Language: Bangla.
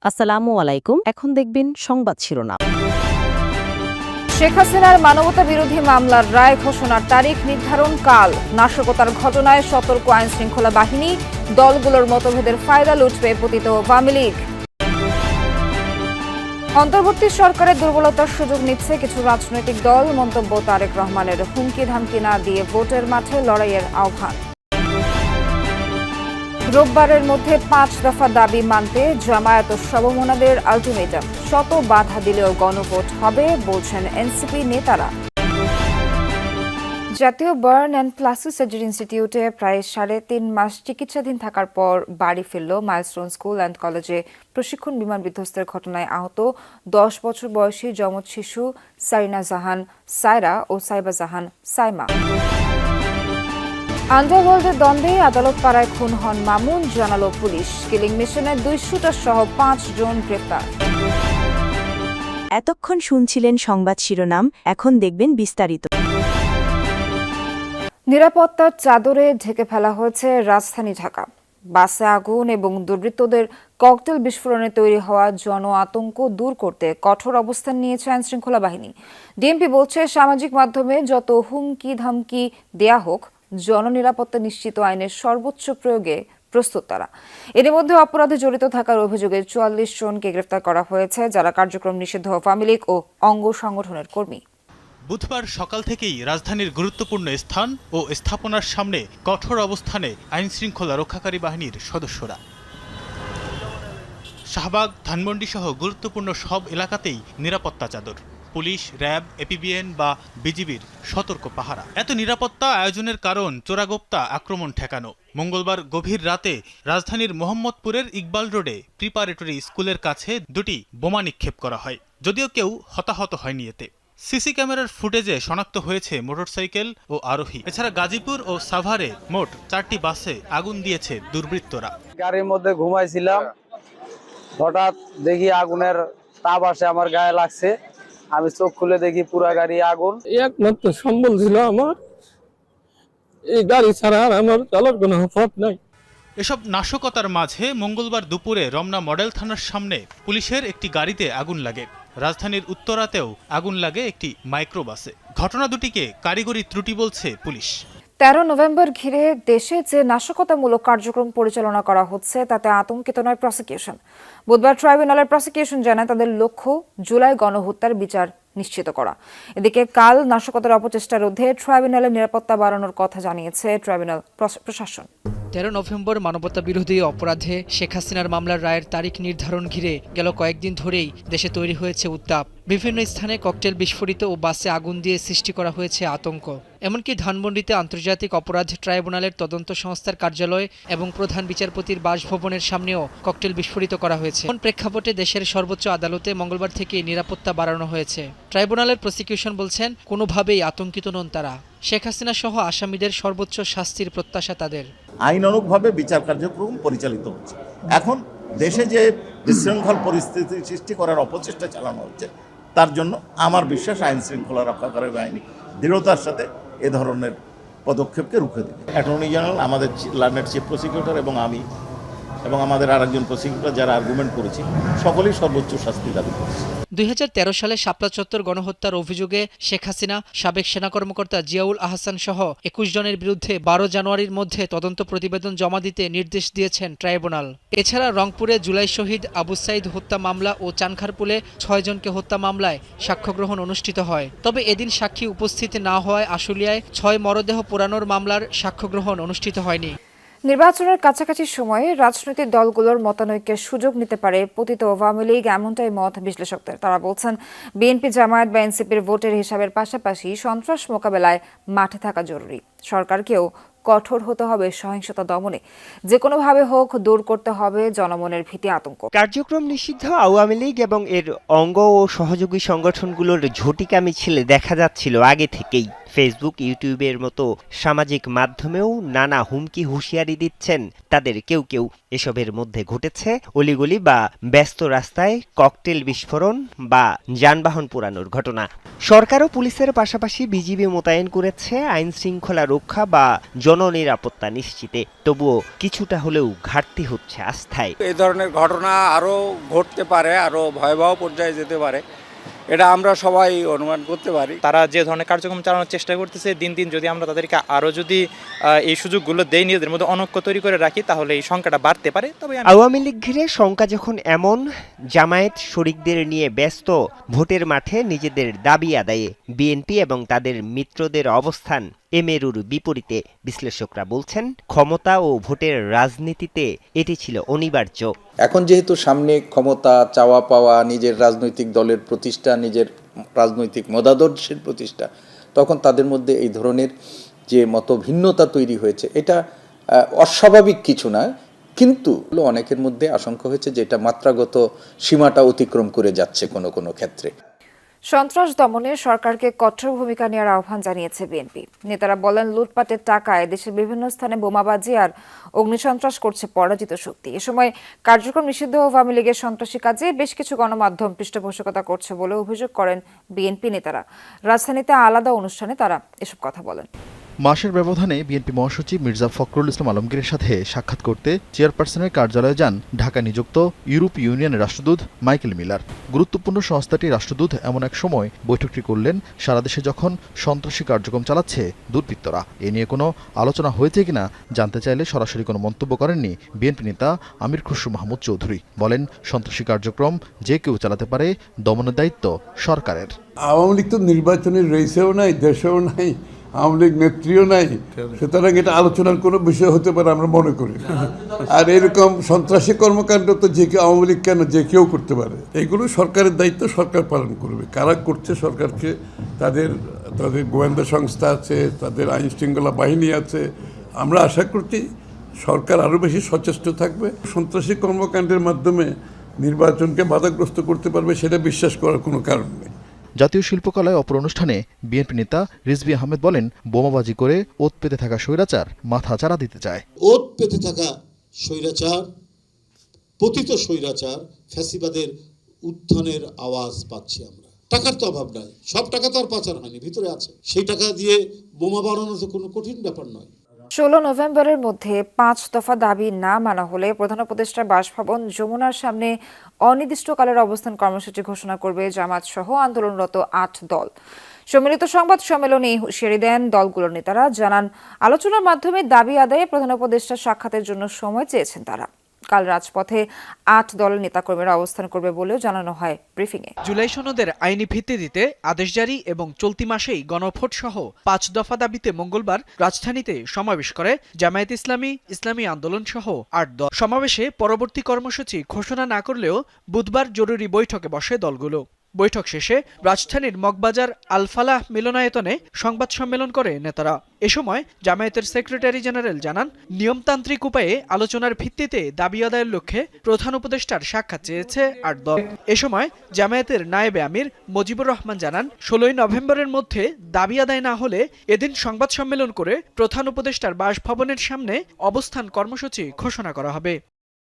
আসসালামু আলাইকুম। এখন দেখবেন সংবাদ শিরোনাম। শেখ হাসিনার মানবতা বিরোধী মামলার রায় ঘোষণার তারিখ নির্ধারণ কাল। নাশকতার ঘটনায় সতর্ক আইন শৃঙ্খলা বাহিনী, দলগুলোর মতভেদের ফায়দা লুটবে পতিত আওয়ামী লীগ। অন্তর্বর্তী সরকারের দুর্বলতার সুযোগ নিচ্ছে কিছু রাজনৈতিক দল। মন্তব্য তারেক রহমানের। হুমকি ধামকি না দিয়ে ভোটের মাঠে লড়াইয়ের আহ্বান। রোববারের মধ্যে 5 দফা দাবি মানতে জামায়াত ও সমমনাদের আলটিমেটাম। শত বাধা দিলেও গণভোট হবে বলছেন এনসিপি নেতারা। জাতীয় বার্ন অ্যান্ড প্লাস্টিক সার্জারি ইনস্টিটিউটে প্রায় 3.5 মাস চিকিৎসাধীন থাকার পর বাড়ি ফিরল মাইলস্টোন স্কুল অ্যান্ড কলেজে প্রশিক্ষণ বিমান বিধ্বস্তের ঘটনায় আহত 10 বছর বয়সী যমজ শিশু সারিনা জাহান সায়রা ও সাইবা জাহান সাইমা। আন্ডারওয়ার্ল্ডের দ্বন্দ্বে আদালত পাড়ায় খুন হন মামুন, জানালো পুলিশ। কিলিং মিশনে 2 শুটার সহ 5 জন গ্রেফতার। এতক্ষণ শুনছিলেন সংবাদ শিরোনাম, এখন দেখবেন বিস্তারিত। নিরাপত্তার চাদরে ঢেকে ফেলা হয়েছে রাজধানী ঢাকা। বাসে আগুন এবং দুর্বৃত্তদের ককটেল বিস্ফোরণে তৈরি হওয়া জন আতঙ্ক দূর করতে কঠোর অবস্থান নিয়েছে আইনশৃঙ্খলা বাহিনী। ডিএমপি বলছে, সামাজিক মাধ্যমে যত হুমকি ধামকি দেয়া হোক, জননিরাপত্তা নিশ্চিত আইনের সর্বোচ্চ প্রয়োগে প্রস্তুত তারা। এর মধ্যে অপরাধে জড়িত থাকার অভিযোগে 44 জনকে গ্রেফতার করা হয়েছে, যারা কার্যক্রম নিষিদ্ধ আওয়ামী লীগ ও অঙ্গ সংগঠনের কর্মী। বুধবার সকাল থেকেই রাজধানীর গুরুত্বপূর্ণ স্থান ও স্থাপনার সামনে কঠোর অবস্থানে আইনশৃঙ্খলা রক্ষাকারী বাহিনীর সদস্যরা। শাহবাগ, ধানমন্ডি সহ গুরুত্বপূর্ণ সব এলাকাতেই নিরাপত্তা চাদর। পুলিশ, র্যাব, এপিবিএন বা বিজিবির সতর্ক পাহারা। এত নিরাপত্তা আয়োজনের কারণ চোরাগোপ্তা আক্রমণ ঠেকানো। মঙ্গলবার গভীর রাতে রাজধানীর মোহাম্মদপুরের ইকবাল রোডে প্রিপারেটরি স্কুলের কাছে 2টি বোমা নিক্ষেপ করা হয়, যদিও কেউ হতাহত হয়নি এতে। সিসি ক্যামেরার ফুটেজে শনাক্ত হয়েছে মোটরসাইকেল ও আরোহী। এছাড়া গাজীপুর ও সাভারে মোট 4টি বাসে আগুন দিয়েছে দুর্বৃত্তরা। গাড়ির মধ্যে ঘুমাইছিলাম, হঠাৎ দেখি আগুনের তাপ আসে আমার গায়ে লাগছে। আমি চোখ খুলে দেখি পুরা গাড়ি আগুন। একমাত্র সম্বল ছিল আমার, এই গাড়ি ছাড়া আর আমার চলার কোনো পথ নাই। এসব নাশকতার মাঝে মঙ্গলবার দুপুরে রমনা মডেল থানার সামনে পুলিশের একটি গাড়িতে আগুন লাগে। রাজধানীর উত্তরাতেও আগুন লাগে একটি মাইক্রোবাসে। ঘটনা দুটিকে কারিগরি ত্রুটি বলছে পুলিশ। 13 নভেম্বর ঘিরে দেশে যে নাশকতামূলক কার্যক্রম পরিচালনা করা হচ্ছে তাতে আতঙ্কিত নয় প্রসিকিউশন। বুধবার ট্রাইব্যুনালের প্রসিকিউশন জানায়, তাদের লক্ষ্য জুলাই গণহত্যার বিচার নিশ্চিত করা। এদিকে কাল নাশকতার অপচেষ্টা রোধে ট্রাইব্যুনালের নিরাপত্তা বাড়ানোর কথা জানিয়েছে ট্রাইব্যুনাল প্রশাসন। 13 নভেম্বর মানবতা বিরোধী অপরাধে শেখ হাসিনার মামলার রায়ের তারিখ নির্ধারণ ঘিরে গেল কয়েকদিন ধরেই দেশে তৈরি হয়েছে উত্তাপ। বিভিন্ন স্থানে ককটেল বিস্ফোরিত ও বাসে আগুন দিয়ে সৃষ্টি করা হয়েছে আতঙ্ক। এমনকি ধানমন্ডিতে আন্তর্জাতিক অপরাধ ট্রাইব্যুনালের তদন্ত সংস্থার কার্যালয় এবং প্রধান বিচারপতির বাসভবনের সামনেও ককটেল বিস্ফোরিত করা হয়েছে। কোন প্রেক্ষাপটে দেশের সর্বোচ্চ আদালতে মঙ্গলবার থেকে নিরাপত্তা বাড়ানো হয়েছে। ট্রাইব্যুনালের প্রসিকিউশন বলছেন, কোনোভাবেই আতঙ্কিত নন তারা। শেখ হাসিনা সহ আসামিদের সর্বোচ্চ শাস্তির প্রত্যাশা তাদের। আইনানুগভাবে বিচার কার্যক্রম পরিচালিত হচ্ছে। এখন দেশে যে বিশৃঙ্খল পরিস্থিতি সৃষ্টি করার অপচেষ্টা চালানো হচ্ছে, তার জন্য আমার বিশ্বাস আইন শৃঙ্খলা রক্ষাকারী বাহিনী দৃঢ়তার সাথে এ ধরনের পদক্ষেপকে রুখে দেবে। অ্যাটর্নি জেনারেল, আমাদের লার্নেড চিফ প্রসিকিউটর এবং আমি এবং আমাদের আরেকজন প্রসিকিউটর যারা আর্গুমেন্ট করেছি, সকলেই সর্বোচ্চ শাস্তি দাবি করেছে। 2013 সালে শাপলা চত্বর গণহত্যার অভিযোগে শেখ হাসিনা, সাবেক সেনা কর্মকর্তা জিয়াউল আহসান সহ 21 জনের বিরুদ্ধে 12 জানুয়ারির মধ্যে তদন্ত প্রতিবেদন জমা দিতে নির্দেশ দিয়েছেন ট্রাইব্যুনাল। এছাড়া রংপুরে জুলাই শহীদ আবু সাইদ হত্যা মামলা ও চানখারপুলে 6 জনকে হত্যা মামলায় সাক্ষ্যগ্রহণ অনুষ্ঠিত হয়। তবে এদিন সাক্ষী উপস্থিত না হওয়ায় আশুলিয়ায় 6 মরদেহ পোড়ানোর মামলার সাক্ষ্যগ্রহণ অনুষ্ঠিত হয়নি। নির্বাচনের কাছাকাছি সময়ে রাজনৈতিক দলগুলোর মতানৈক্যের সুযোগ নিতে পারে পতিত আওয়ামী লীগ, এমনটাই মত বিশ্লেষকদের। তারা বলছেন, বিএনপি, জামায়াত বা এনসিপির ভোটের হিসাবের পাশাপাশি সন্ত্রাস মোকাবেলায় মাঠে থাকা জরুরি। সরকারকেও কঠোর হতে হবে সহিংসতা দমনে। যে কোনোভাবে হোক দূর করতে হবে জনমনের ভীতি, আতঙ্ক। কার্যক্রম নিষিদ্ধ আওয়ামী লীগ এবং এর অঙ্গ ও সহযোগী সংগঠনগুলোর ঝটিকা মিছিলে দেখা যাচ্ছিল আগে থেকেই। ফেসবুক, ইউটিউবের মতো সামাজিক মাধ্যমেও নানা হুমকি হুঁশিয়ারি দিচ্ছেন তাদের কেউ কেউ। এসবের মধ্যে ঘটেছে অলিগলি বা ব্যস্ত রাস্তায় ককটেল বিস্ফোরণ বা যানবাহন পোড়ানোর ঘটনা। সরকার ও পুলিশের পাশাপাশি বিজিবি মোতায়েন করেছে আইন শৃঙ্খলা রক্ষা বা জননিরাপত্তা নিশ্চিতে। তবুও কিছুটা হলেও ঘাটতি হচ্ছে আস্থায়। এই ধরনের ঘটনা আরও ঘটতে পারে, আরও ভয়াবহ পর্যায়ে যেতে পারে, এটা আমরা সবাই অনুমান করতে পারি। তারা যে ধরনের কার্যক্রম চালানোর চেষ্টা করতেছে, দিন দিন যদি আমরা তাদেরকে আরও যদি এই সুযোগগুলো দেই, নিজেদের মধ্যে অনৈক্য তৈরি করে রাখি, তাহলে এই সংখ্যাটা বাড়তে পারে। তবে আওয়ামী লীগ ঘিরে শঙ্কা যখন এমন, জামায়াত শরিকদের নিয়ে ব্যস্ত, ভোটের মাঠে নিজেদের দাবি আদায়ে বিএনপি এবং তাদের মিত্রদের অবস্থান এমেরুর বিপরীতে। বিশ্লেষকরা বলছেন, ক্ষমতা ও ভোটের রাজনীতিতে এটি ছিল অনিবার্য। এখন যেহেতু সামনে ক্ষমতা, চাওয়া পাওয়া, নিজের রাজনৈতিক দলের প্রতিষ্ঠা, নিজের রাজনৈতিক মতাদর্শের প্রতিষ্ঠা, তখন তাদের মধ্যে এই ধরনের যে মতভিন্নতা তৈরি হয়েছে, এটা অস্বাভাবিক কিছু না, কিন্তু অনেকের মধ্যে আশঙ্কা হয়েছে যে এটা মাত্রাগত সীমাটা অতিক্রম করে যাচ্ছে কোনো কোনো ক্ষেত্রে। সন্ত্রাস দমনে সরকারকে কঠোর ভূমিকা নেওয়ার আহ্বান জানিয়েছে বিএনপি নেতারা। বলেন, লুটপাটের টাকায় দেশের বিভিন্ন স্থানে বোমাবাজি আর অগ্নিসন্ত্রাস করছে পরাজিত শক্তি। এ সময় কার্যক্রম নিষিদ্ধ আওয়ামী লীগের সন্ত্রাসী কাজে বেশ কিছু গণমাধ্যম পৃষ্ঠপোষকতা করছে বলে অভিযোগ করেন বিএনপি নেতারা। রাজধানীতে আলাদা অনুষ্ঠানে তারা এসব কথা বলেন। মাসের ব্যবধানে বিএনপি মহাসচিব মির্জা ফখরুল ইসলাম আলমগীরের সাথে সাক্ষাৎ করতে চেয়ারপারসনের কার্যালয়ে যান ঢাকা নিযুক্ত ইউরোপ ইউনিয়নের রাষ্ট্রদূত মাইকেল মিলার। গুরুত্বপূর্ণ সংস্থাটির রাষ্ট্রদূত এমন এক সময় বৈঠকটি করলেন সারা দেশে যখন সন্ত্রাসী কার্যক্রম চালাচ্ছে দুর্বৃত্তরা। এ নিয়ে কোনো আলোচনা হয়েছে কিনা জানতে চাইলে সরাসরি কোনো মন্তব্য করেননি বিএনপি নেতা আমির খসরু মাহমুদ চৌধুরী। বলেন, সন্ত্রাসী কার্যক্রম যে কেউ চালাতে পারে, দমনের দায়িত্ব সরকারের। আওয়ামী লীগ তো নির্বাচনের রেসেও নাই, দেশেও নাই, আওয়ামী লীগ নেত্রীও নাই, সুতরাং এটা আলোচনার কোনো বিষয় হতে পারে আমরা মনে করি। আর এরকম সন্ত্রাসী কর্মকাণ্ড তো যে কেউ, আওয়ামী লীগ কেন, যে কেউ করতে পারে। এগুলো সরকারের দায়িত্ব, সরকার পালন করবে। কারা করছে, সরকারকে তাদের গোয়েন্দা সংস্থা আছে, তাদের আইন শৃঙ্খলা বাহিনী আছে। আমরা আশা করছি সরকার আরও বেশি সচেষ্ট থাকবে, সন্ত্রাসী কর্মকাণ্ডের মাধ্যমে নির্বাচনকে বাধাগ্রস্ত করতে পারবে, সেটা বিশ্বাস করার কোনো কারণ নেই। জাতীয় শিল্পকলায় অপর অনুষ্ঠানে বিএনপি নেতা রিজভী আহমেদ বলেন, বোমাবাজি করে ওত পেতে থাকা স্বৈরাচার মাথা চারা দিতে চায়। ওত পেতে থাকা স্বৈরাচার, পতিত স্বৈরাচার, ফ্যাসিবাদের উত্থানের আওয়াজ পাচ্ছি আমরা। টাকার তো অভাব নাই, সব টাকা তো আর পাচার হয়নি, ভিতরে আছে। সেই টাকা দিয়ে বোমা বানানো তো কোনো কঠিন ব্যাপার নয়। 16 নভেম্বরের মধ্যে 5 দফা দাবি না মানা হলে প্রধান উপদেষ্টার বাসভবন যমুনার সামনে অনির্দিষ্টকালের অবস্থান কর্মসূচি ঘোষণা করবে জামায়াত সহ আন্দোলনরত 8 দল। সম্মিলিত সংবাদ সম্মেলনে হুঁশিয়ারি দেন দলগুলোর নেতারা। জানান, আলোচনার মাধ্যমে দাবি আদায়ে প্রধান উপদেষ্টার সাক্ষাতের জন্য সময় চেয়েছেন তারা। কাল রাজপথে 8 দলের নেতাকর্মীরা অবস্থান করবে বলেও জানানো হয় ব্রিফিংয়ে। জুলাই সনদের আইনি ভিত্তি দিতে আদেশ জারি এবং চলতি মাসেই গণভোট সহ 5 দফা দাবিতে মঙ্গলবার রাজধানীতে সমাবেশ করে জামায়াত ইসলামী, ইসলামী আন্দোলন সহ 8 দল। সমাবেশে পরবর্তী কর্মসূচি ঘোষণা না করলেও বুধবার জরুরি বৈঠকে বসে দলগুলো। বৈঠক শেষে রাজধানীর মগবাজার আল ফালাহ মিলনায়তনে সংবাদ সম্মেলন করে নেতারা। এ সময় জামায়াতের সেক্রেটারি জেনারেল জানান, নিয়মতান্ত্রিক উপায়ে আলোচনার ভিত্তিতে দাবি আদায়ের লক্ষ্যে প্রধান উপদেষ্টার সাক্ষাৎ চেয়েছে 8 দল। এ সময় জামায়াতের নায়েবে আমির মুজিবুর রহমান জানান, 16 নভেম্বরের মধ্যে দাবি আদায় না হলে এদিন সংবাদ সম্মেলন করে প্রধান উপদেষ্টার বাসভবনের সামনে অবস্থান কর্মসূচি ঘোষণা করা হবে।